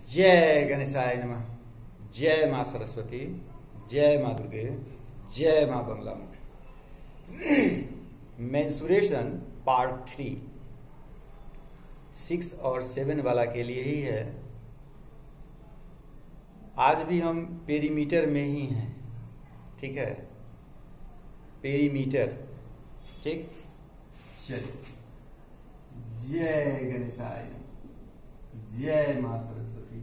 जय गणेशाय नमः। जय मां सरस्वती, जय मां दुर्गे, जय मां बंगलामुखी। मेंसुरेशन पार्ट 3 6 और 7 वाला के लिए ही है। आज भी हम पेरीमीटर में ही हैं, ठीक है, पेरीमीटर, ठीक। चलिए, जय गणेशाय, जय मां सरस्वती,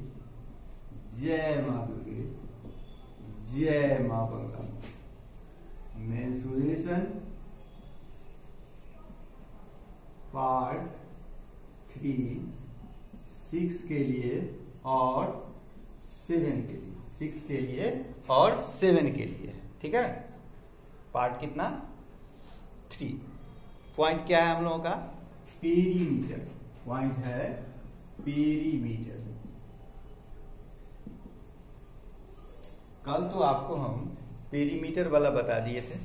जय मां दुर्गे, जय मां बंगलामुखी। मेंसुरेशन पार्ट 3 6 के लिए और 7 के लिए, 6 के लिए और 7 के लिए, ठीक है। पार्ट कितना? 3। पॉइंट क्या है हम लोगों का? पेरीमीटर। पॉइंट है पेरीमीटर। कल तो आपको हम पेरीमीटर वाला बता दिए थे।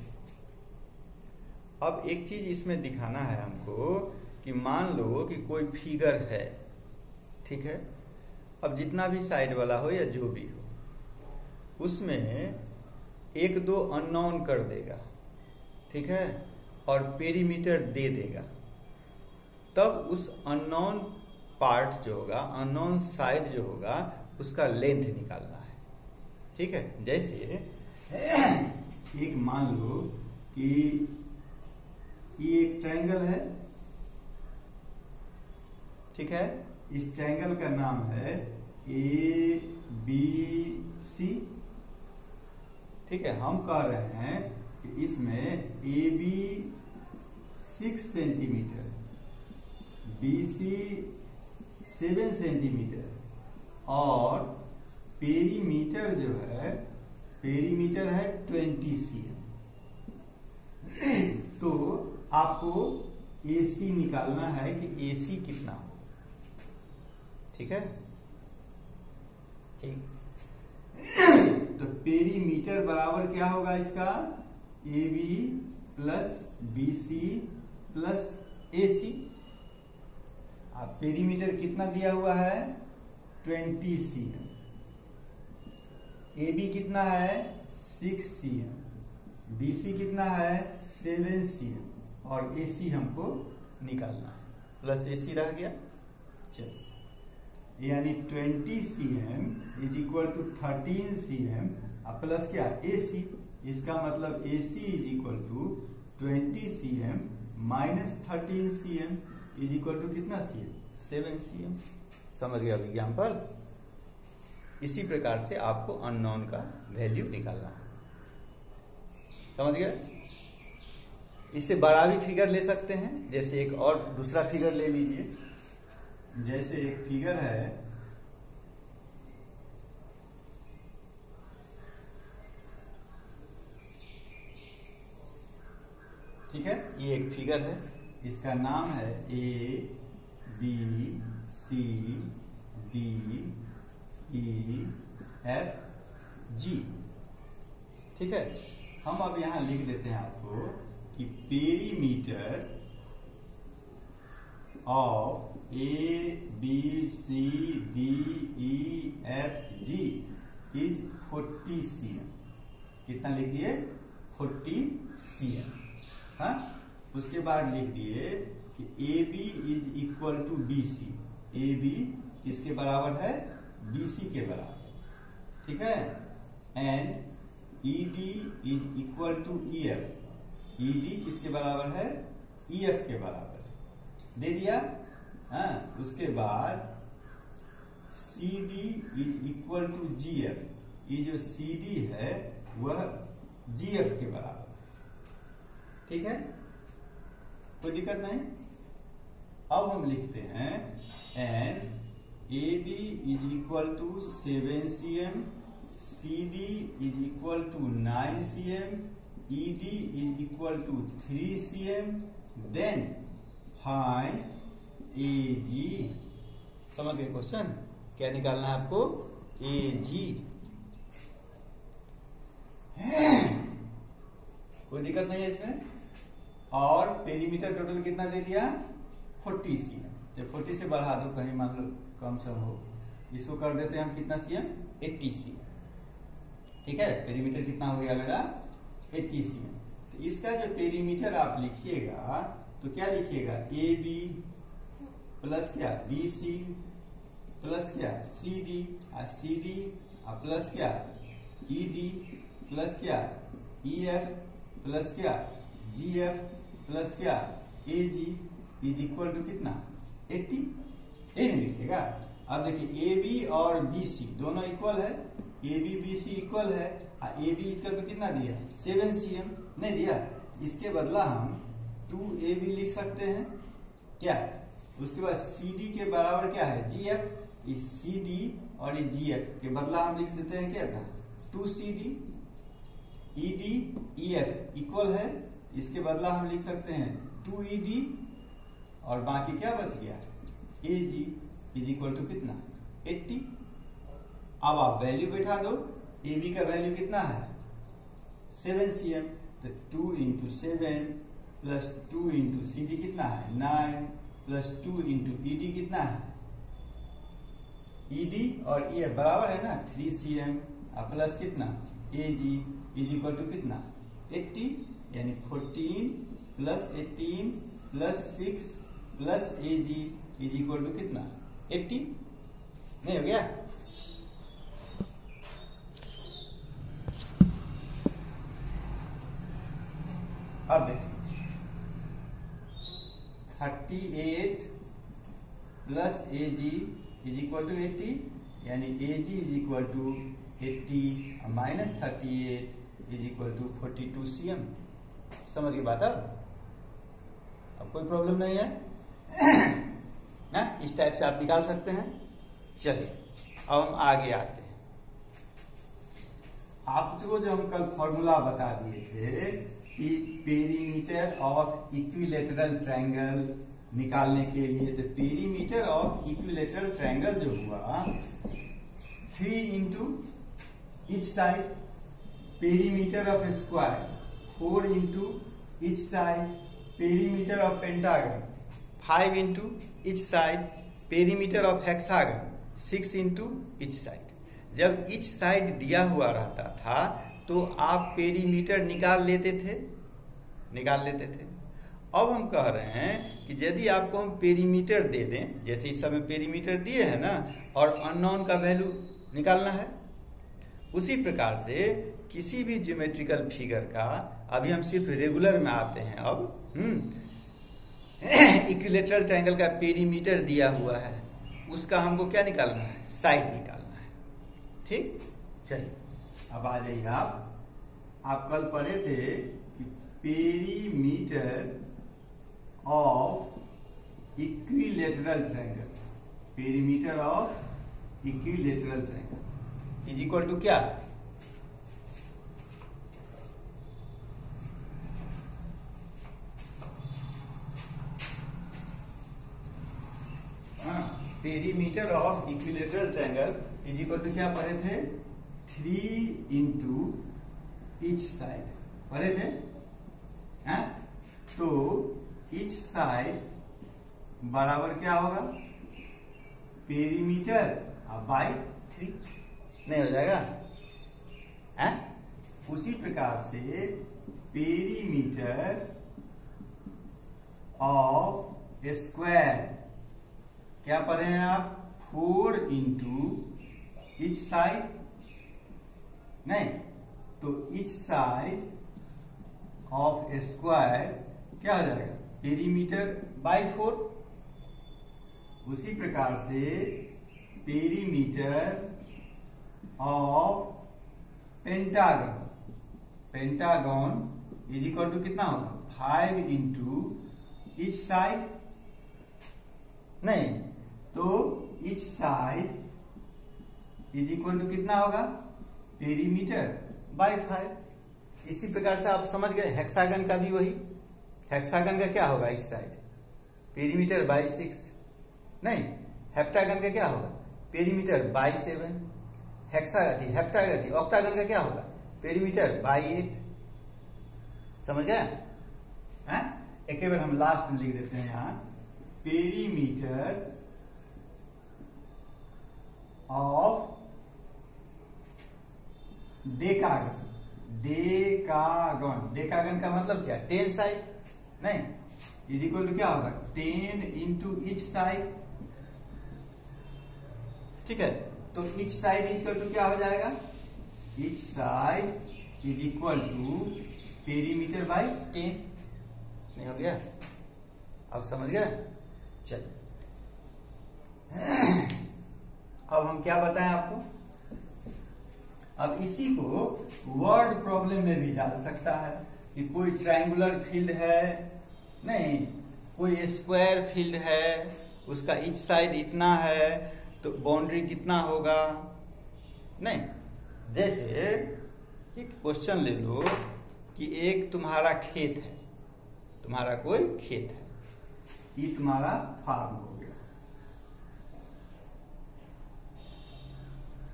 अब एक चीज इसमें दिखाना है हमको कि मान लो कि कोई फिगर है, ठीक है। अब जितना भी साइड वाला हो या जो भी हो, उसमें एक दो अननोन कर देगा, ठीक है, और पेरीमीटर दे देगा। तब उस अननोन पार्ट जो होगा, अननोन साइड जो होगा, उसका लेंथ निकालना है, ठीक है। जैसे एक मान लो कि ये एक ट्रायंगल है, ठीक है। इस ट्रायंगल का नाम है ABC, ठीक है। हम कह रहे हैं कि इसमें AB 6 सेंटीमीटर, BC 7 सेंटीमीटर और पेरीमीटर जो है, पेरीमीटर है 20 cm। तो आपको AC निकालना है कि AC कितना हो, ठीक है, ठीक। तो पेरीमीटर बराबर क्या होगा इसका? AB plus BC plus AC। अब पेरीमीटर कितना दिया हुआ है? 20 cm। AB कितना है? 6 cm। BC कितना है? 7 cm और AC हमको निकालना है। प्लस AC रह गया, चलिए, यानी 20 cm is equal to 13 cm plus क्या? AC। इसका मतलब AC is equal to 20 cm minus 13 cm is equal to कितना cm? 7 cm। समझ गया एग्जाम्पल? इसी प्रकार से आपको अननोन का वैल्यू निकालना है, समझ गया? इससे बड़ा भी फिगर ले सकते हैं। जैसे एक और दूसरा फिगर ले लीजिए। जैसे एक फिगर है, ठीक है, ये एक फिगर है, इसका नाम है ABCDEFG, ठीक है। हम अब यहां लिख देते हैं आपको कि perimeter of ABCDEFG is 40 cm। कितना लिख दिए? 40 cm। हाँ, उसके बाद लिख दिए कि AB is equal to BC। AB किसके बराबर है? BC के बराबर, ठीक है। And ED is equal to EF। ED किसके बराबर है? EF के बराबर है, दे दिया। हाँ, उसके बाद CD is equal to GF। ये जो CD है वह GF के बराबर, ठीक है, कोई दिक्कत नहीं। अब हम लिखते हैं and AB is equal to 7 cm, CD is equal to 9 cm, ED is equal to 3 cm, then find AG। समझ गए क्वेश्चन? क्या निकालना है आपको? AG। कोई दिक्कत नहीं है इसमें। और पेरीमीटर टोटल कितना दे दिया? 40 cm। जब 40 से बढ़ा दो, कहीं मान लो कम सम हो, इसको कर देते हैं हम कितना सीएम, 80 सीएम। ठीक है, पेरीमीटर कितना हो गया मेरा, 80 सीएम। तो इसका जो पेरीमीटर आप लिखिएगा तो क्या लिखिएगा, ए बी प्लस क्या, बी सी प्लस क्या, सी डी प्लस क्या, ई डी प्लस क्या, ई एफ प्लस क्या, जी एफ प्लस क्या, ए जी इज इक्वल टू कितना, 80। ये नहीं लिखिएगा। अब देखिए ए बी और बी सी दोनों इक्वल है, A B B C equal है, ए बी इक्वल पे कितना दिया, 7 सीएम नहीं दिया। इसके बदला हम 2AB लिख सकते हैं क्या। उसके बाद CD के बराबर क्या है, GF। इस CD और इस GF के बदला हम लिख देते हैं क्या था, 2CD। ED EF इक्वल है, इसके बदला हम लिख सकते हैं 2ED और बाकी क्या बच गया, AG इज इक्वल टू कितना, 80। अब आप वैल्यू बैठा दो, AB का वैल्यू कितना है, 7 सीएम। तो 2 इंटू 7 प्लस 2 इंटू CD कितना है, 9 प्लस 2 इंटू ED कितना है, ED और EF बराबर है ना, 3 सीएम प्लस कितना, AG इज इक्वल टू कितना, 80। यानी 14 plus 18 plus 6 plus AG is equal to कितना, 80। नहीं हो गया। अब देखिए 38 plus AG is equal to 80, यानी AG is equal to 80 minus 38 is equal to 42 CM. समझ गए बात। अब कोई प्रॉब्लम नहीं है ना, इस टाइप से आप निकाल सकते हैं। चलिए अब हम आगे आते हैं। आपको जो हम कल फॉर्मूला बता दिए थे कि पेरीमीटर ऑफ इक्विलेटरल ट्रायंगल निकालने के लिए, तो पेरीमीटर ऑफ इक्विलेटरल ट्रायंगल जो हुआ 3 into each side, perimeter of square 4 into each side, perimeter of pentagon 5 into each side, perimeter of hexagon 6 into each side. जब ईच साइड दिया हुआ रहता था तो आप पेरीमीटर निकाल लेते थे। अब हम कह रहे हैं कि यदि आपको हम पेरीमीटर दे दें, जैसे इस समय पेरीमीटर दिए हैं ना, और अननोन का वैल्यू निकालना है, उसी प्रकार से किसी भी ज्योमेट्रिकल फिगर का, अभी हम सिर्फ रेगुलर में आते हैं। अब इक्विलेटरल ट्रायंगल का पेरीमीटर दिया हुआ है, उसका हमको क्या निकालना है, साइड निकालना है। ठीक, चलिए अब आ जाइए। आप कल पढ़े थे कि perimeter of equilateral triangle, perimeter of equilateral triangle is equal to क्या, perimeter of equilateral triangle is equal to क्या पढ़े थे, 3 इंटू ईच साइड पढ़े थे। तो ईच साइड बराबर क्या होगा, पेरीमीटर बाई 3 नहीं हो जाएगा। उसी प्रकार से पेरीमीटर ऑफ स्क्वायर क्या पढ़े हैं आप, 4 इंटू ईच साइड, नहीं तो ईच साइड ऑफ स्क्वायर क्या हो जाएगा, पेरीमीटर बाई 4। उसी प्रकार से perimeter of pentagon is equal to कितना होगा, 5 इंटू ईच साइड, नहीं तो each side is equal to कितना होगा, पेरीमीटर बाई 5। इसी प्रकार से आप समझ गए। हेक्सागन का भी वही, हेक्सागन का क्या होगा, इस साइड पेरीमीटर बाई 6, नहीं हेप्टागन का क्या होगा, पेरीमीटर बाई 7, हेप्टागन ऑक्टागन का क्या होगा, पेरीमीटर बाई 8। समझ गए। एक बार हम लास्ट में लिख देते हैं यहां, पेरीमीटर ऑफ डेकागन। डेकागन का मतलब क्या? 10 साइड नहीं, इज इक्वल टू क्या होगा? 10 इंटू ईच साइड। ठीक है, तो each side is equal to क्या हो जाएगा? Each side is equal to perimeter by 10। नहीं हो गया? अब समझ गए? चल अब हम क्या बताएं आपको? अब इसी को वर्ड प्रॉब्लम में भी डाल सकता है कि कोई ट्रायंगुलर फील्ड है, नहीं कोई स्क्वायर फील्ड है, उसका ईच साइड इतना है तो बाउंड्री कितना होगा। नहीं, जैसे एक क्वेश्चन ले लो कि एक तुम्हारा खेत है, तुम्हारा कोई खेत है, ये तुम्हारा फार्म हो गया,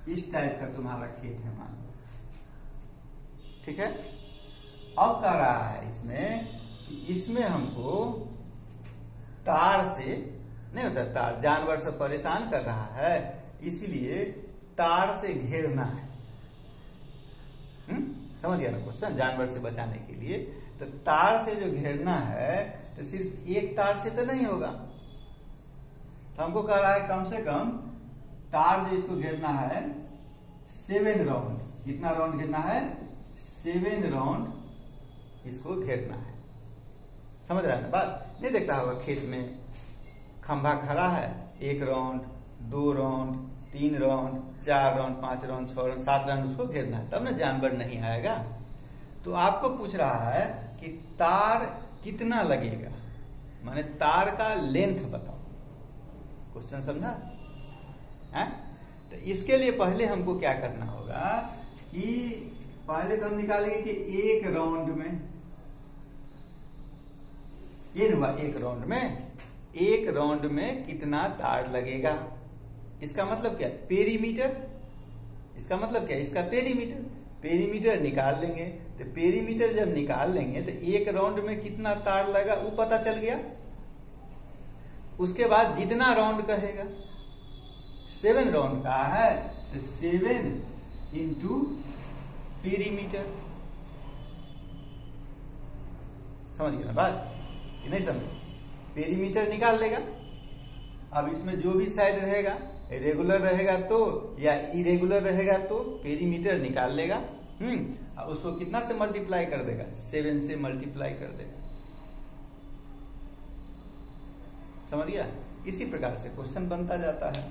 इस टाइप का तुम्हारा खेत है मान लो। ठीक है, अब कह रहा है इसमें कि इसमें हमको तार से नहीं होता, तार जानवर से परेशान कर रहा है, इसलिए तार से घेरना है। समझ गया ना क्वेश्चन? जानवर से बचाने के लिए तो तार से जो घेरना है तो सिर्फ एक तार से तो नहीं होगा, तो हमको कह रहा है कम से कम तार जो इसको घेरना है 7 राउंड। कितना राउंड घेरना है? 7 राउंड इसको घेरना है। समझ रहा है ना बात? नहीं देखता होगा खेत में खंभा खड़ा है, 1 round, 2 round, 3 round, 4 round, 5 round, 6 round, 7 round उसको घेरना है, तब ना जानवर नहीं आएगा। तो आपको पूछ रहा है कि तार कितना लगेगा, माने तार का लेंथ बताओ। क्वेश्चन समझा है? तो इसके लिए पहले हमको क्या करना होगा कि पहले तो हम निकालेंगे कि एक राउंड में, ये हुआ एक राउंड में कितना तार लगेगा। इसका मतलब क्या? पेरीमीटर। इसका मतलब क्या? इसका पेरीमीटर निकाल लेंगे। तो पेरीमीटर जब निकाल लेंगे तो एक राउंड में कितना तार लगा वो पता चल गया। उसके बाद जितना राउंड कहेगा, 7 राउंड का है तो 7 इंटू पेरीमीटर। समझ गया ना बात कि नहीं समझ? पेरीमीटर निकाल लेगा। अब इसमें जो भी साइड रहेगा, रेगुलर रहेगा तो या इरेगुलर रहेगा तो पेरीमीटर निकाल लेगा। अब उसको कितना से मल्टीप्लाई कर देगा? 7 से मल्टीप्लाई कर देगा। समझ गया? इसी प्रकार से क्वेश्चन बनता जाता है।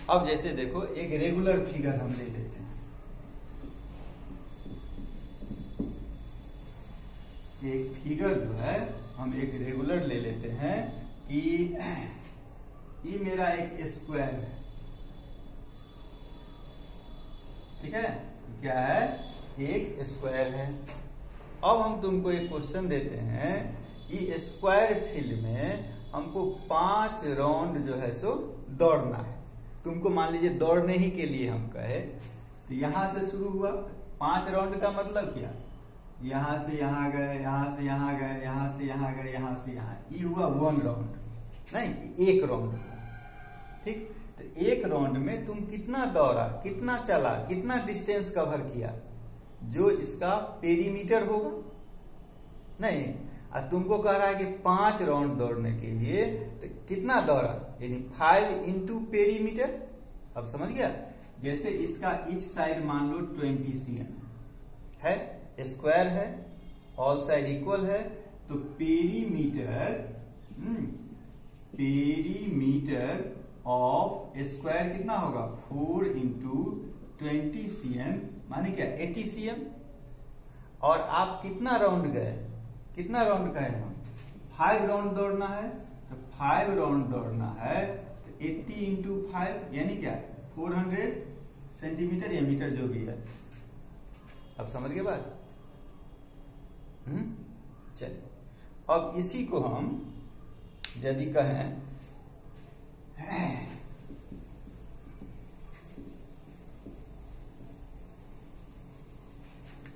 अब जैसे देखो एक रेगुलर फिगर हम ले लेते हैं। एक फिगर जो है हम एक रेगुलर ले लेते हैं कि ये मेरा एक स्क्वायर है। ठीक है, क्या है? एक स्क्वायर है। अब हम तुमको एक क्वेश्चन देते हैं, ये स्क्वायर फील्ड में हमको 5 राउंड जो है सो दौड़ना है। तुमको मान लीजिए दौड़ने ही के लिए हम कहे तो यहां से शुरू हुआ 5 राउंड का मतलब क्या? यहां से यहां गए, यहां से यहां गए, यहां से यहां गए, यहां से यहां, ये हुआ 1 राउंड, नहीं 1 राउंड। ठीक, तो 1 राउंड में तुम कितना दौड़ा, कितना चला, कितना डिस्टेंस कवर किया, जो इसका पेरीमीटर होगा। नहीं, अब तुमको कह रहा है कि 5 राउंड दौड़ने के लिए तो कितना दौड़ा, यानी 5 इंटू पेरीमीटर। अब समझ गया? जैसे इसका ईच साइड मान लो 20 cm है, स्क्वायर है, ऑल साइड इक्वल है, तो पेरीमीटर ऑफ स्क्वायर कितना होगा? 4 इंटू 20 cm, माने क्या? 80 cm। और आप कितना राउंड गए? कितना राउंड गए हम? 5 राउंड दौड़ना है, तो 5 राउंड दौड़ना है तो 80 इंटू 5 यानी क्या? 400 सेंटीमीटर या मीटर जो भी है। अब समझ गए बात? चलिए, अब इसी को हम यदि कहें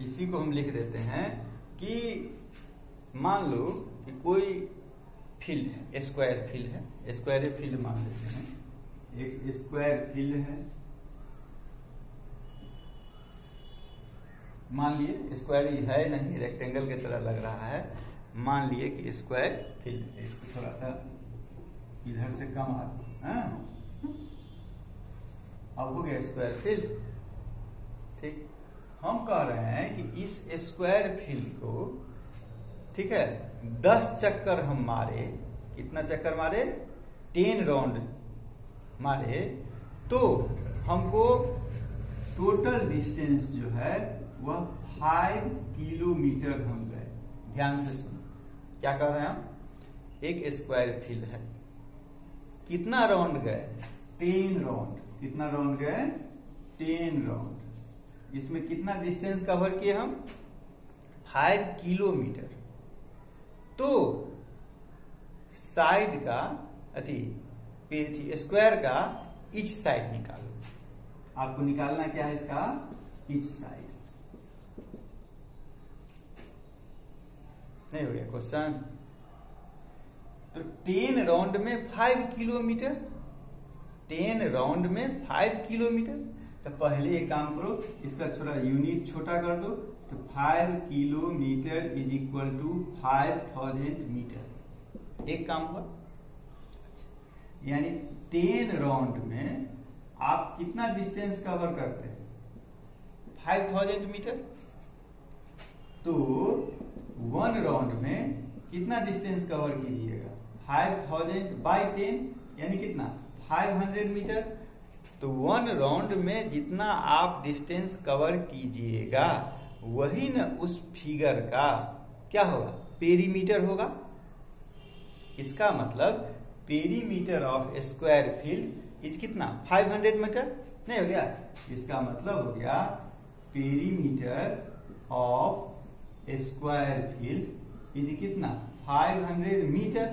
इसी को हम लिख देते हैं कि मान लो कि कोई फील्ड है, स्क्वायर फील्ड है, स्क्वायर फील्ड मान लेते हैं। एक स्क्वायर फील्ड है, मान लिए स्क्वायर है नहीं, रेक्टेंगल की तरह लग रहा है, मान लिए कि स्क्वायर फील्ड। इसको थोड़ा सा इधर से कम आ, अब हो गया स्क्वायर फील्ड। ठीक, हम कह रहे हैं कि इस स्क्वायर फील्ड को, ठीक है, 10 चक्कर हम मारे, कितना चक्कर मारे, 10 राउंड मारे, तो हमको टोटल डिस्टेंस जो है वह 5 किलोमीटर हम गए। ध्यान से सुनो, क्या कर रहे हैं हम, एक स्क्वायर फील्ड है, कितना राउंड गए, 10 राउंड। कितना राउंड गए, 10 राउंड। इसमें कितना डिस्टेंस कवर किए हम, 5 किलोमीटर। तो साइड का स्क्वायर का ईच साइड निकालो। आपको निकालना क्या है इसका, ईच साइड। नहीं हो गया क्वेश्चन। तो 10 राउंड में 5 किलोमीटर, 10 राउंड में 5 किलोमीटर। तो पहले एक काम करो, इसका थोड़ा यूनिट छोटा कर दो, तो 5 kilometre is equal to 5000 metre. एक काम हुआ, यानी 10 राउंड में आप कितना डिस्टेंस कवर करते हैं, 5000 मीटर। तो 1 राउंड में कितना डिस्टेंस कवर कीजिएगा, 5000 बाई 10 यानी कितना, 500 मीटर। तो 1 राउंड में जितना आप डिस्टेंस कवर कीजिएगा वही न उस फिगर का क्या होगा, पेरीमीटर होगा। इसका मतलब perimeter of square field is कितना, 500 मीटर। नहीं हो गया, इसका मतलब हो गया perimeter of square field is कितना, 500 मीटर।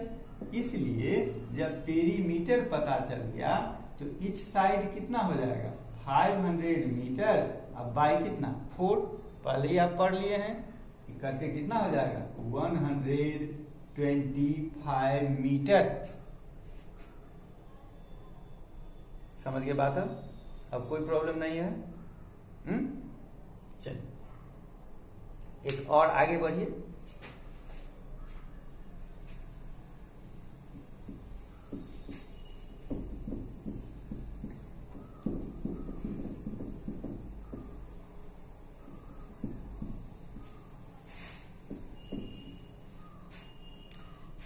इसलिए जब पेरीमीटर पता चल गया तो ईच साइड कितना हो जाएगा, 500 मीटर। अब बाई कितना, 4, पहले ही आप पढ़ लिए हैं, करके कितना हो जाएगा, 125 मीटर। समझ गए बात। अब कोई प्रॉब्लम नहीं है। चलिए एक और आगे बढ़िए।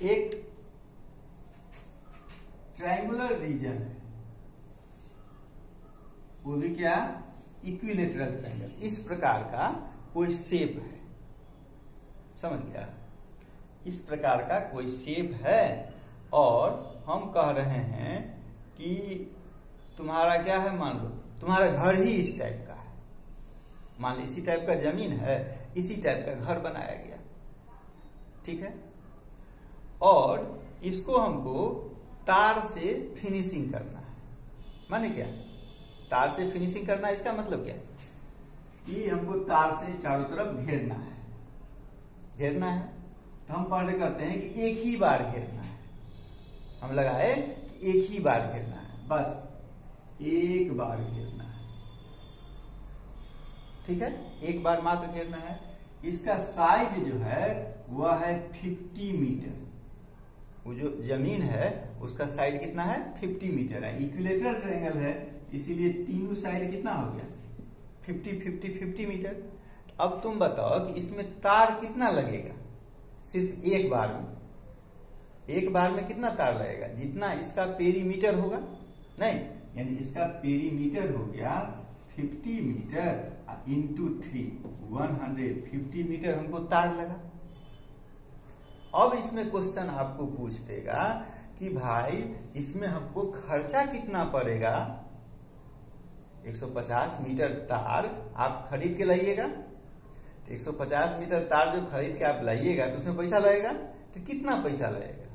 एक ट्रायंगुलर रीजन है, वो भी क्या, इक्विलेटरल ट्रायंगल। इस प्रकार का कोई शेप है, समझ गया, इस प्रकार का कोई शेप है, और हम कह रहे हैं कि तुम्हारा क्या है, मान लो तुम्हारा घर ही इस टाइप का है, मान लो इसी टाइप का जमीन है, इसी टाइप का घर बनाया गया, ठीक है, और इसको हमको तार से फिनिशिंग करना है। माने क्या, तार से फिनिशिंग करना, इसका मतलब क्या है कि हमको तार से चारों तरफ घेरना है। घेरना है तो हम पहले करते हैं कि एक ही बार घेरना है। हम लगाए कि एक ही बार घेरना है, बस एक बार घेरना है, ठीक है, एक बार मात्र घेरना है। इसका साइड जो है वह है 50 मीटर। वो जो जमीन है उसका साइड कितना है, 50 मीटर है। इक्विलेटरल ट्रायंगल है, इसीलिए तीनों साइड कितना हो गया, 50 मीटर। अब तुम बताओ कि इसमें तार कितना लगेगा, सिर्फ एक बार में। एक बार में कितना तार लगेगा, जितना इसका पेरीमीटर होगा, नहीं, यानी इसका पेरीमीटर हो गया 50 मीटर इंटू 3, 150 मीटर हमको तार लगा। अब इसमें क्वेश्चन आपको पूछ देगा कि भाई इसमें हमको खर्चा कितना पड़ेगा। 150 मीटर तार आप खरीद के लाइएगा, तो 150 मीटर तार जो खरीद के आप लाइएगा तो उसमें पैसा लगेगा, तो कितना पैसा लगेगा,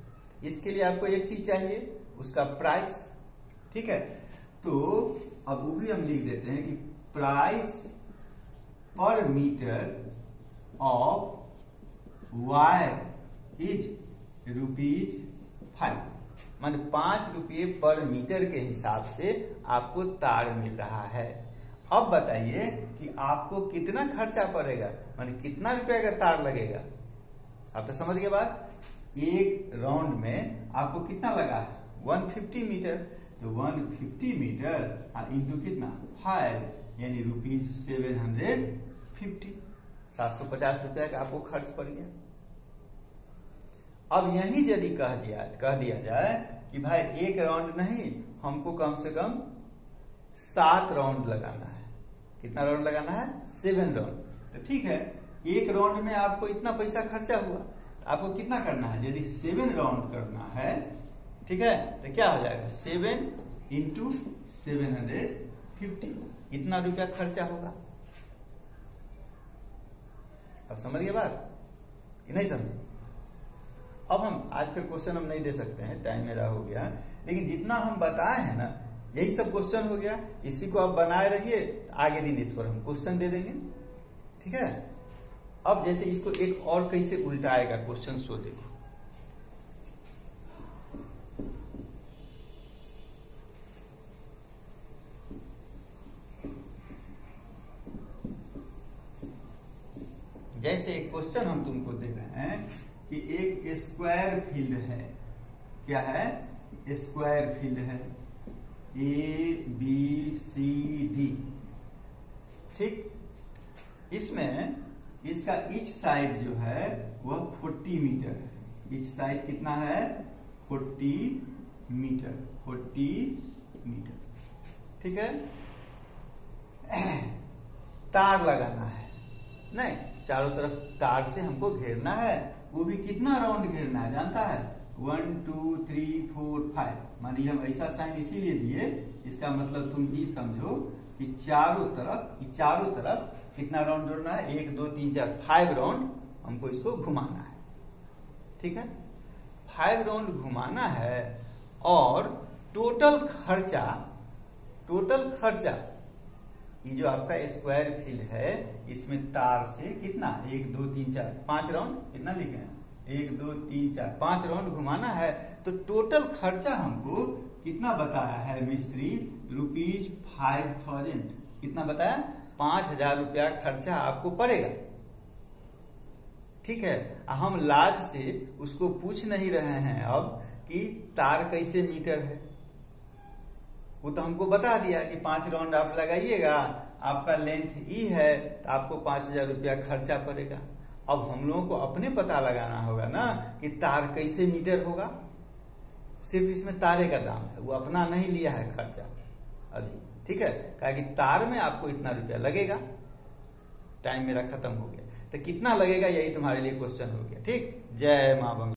इसके लिए आपको एक चीज चाहिए, उसका प्राइस, ठीक है। तो अब वो भी हम लिख देते हैं कि प्राइस पर मीटर ऑफ वायर इज ₹5, माने 5 रुपये पर मीटर के हिसाब से आपको तार मिल रहा है। अब बताइए कि आपको कितना खर्चा पड़ेगा, माने कितना रुपया का तार लगेगा। आप तो समझ गए बात। एक राउंड में आपको कितना लगा है 150 मीटर, तो 150 मीटर इंटू कितना 5 यानी ₹750, 750 रुपया का आपको खर्च पड़ गया। अब यही यदि कह दिया जाए कि भाई एक राउंड नहीं, हमको कम से कम 7 राउंड लगाना है। कितना राउंड लगाना है 7 राउंड। तो ठीक है, एक राउंड में आपको इतना पैसा खर्चा हुआ, तो आपको कितना करना है, यदि 7 राउंड करना है, ठीक है, तो क्या हो जाएगा 7 इंटू 750, इतना रुपया खर्चा होगा। अब समझ गए बात कि नहीं समझे। अब हम आज फिर क्वेश्चन हम नहीं दे सकते हैं, टाइम मेरा हो गया, लेकिन जितना हम बताए हैं ना यही सब क्वेश्चन हो गया। इसी को आप बनाए रहिए, आगे दिन इस पर हम क्वेश्चन दे देंगे, ठीक है। अब जैसे इसको एक और कैसे उल्टाएगा क्वेश्चन, सो देखो। जैसे एक क्वेश्चन हम तुमको दे रहे हैं कि एक स्क्वायर फील्ड है, क्या है, स्क्वायर फील्ड है ABCD, ठीक। इसमें इसका ईच साइड जो है वह 40 मीटर है। ईच साइड कितना है 40 मीटर, 40 मीटर, ठीक है। तार लगाना है, नहीं, चारों तरफ तार से हमको घेरना है, वो भी कितना राउंड घेरना है जानता है, 1 2 3 4 5। मानिए हम ऐसा साइन इसीलिए दिए, इसका मतलब तुम ये समझो कि चारों तरफ कितना राउंड जोड़ना है, 1 2 3 4 5 राउंड हमको इसको घुमाना है, ठीक है। 5 राउंड घुमाना है और टोटल खर्चा ये जो आपका स्क्वायर फील्ड है, इसमें तार से कितना 1 2 3 4 5 राउंड, कितना लिखे हैं 1 2 3 4 5 राउंड घुमाना है। तो टोटल खर्चा हमको कितना बताया है मिस्त्री, ₹5000। कितना बताया, 5000 रुपया खर्चा आपको पड़ेगा, ठीक है। हम लाज से उसको पूछ नहीं रहे हैं अब कि तार कैसे मीटर है, वो तो हमको बता दिया कि 5 राउंड आप लगाइएगा, आपका लेंथ ई है, तो आपको 5000 रुपया खर्चा पड़ेगा। अब हम लोगों को अपने पता लगाना होगा ना कि तार कैसे मीटर होगा। सिर्फ इसमें तारे का दाम है, वो अपना नहीं लिया है खर्चा अभी, ठीक है, कि तार में आपको इतना रुपया लगेगा। टाइम मेरा खत्म हो गया, तो कितना लगेगा यही तुम्हारे लिए क्वेश्चन हो गया, ठीक। जय मां बंग।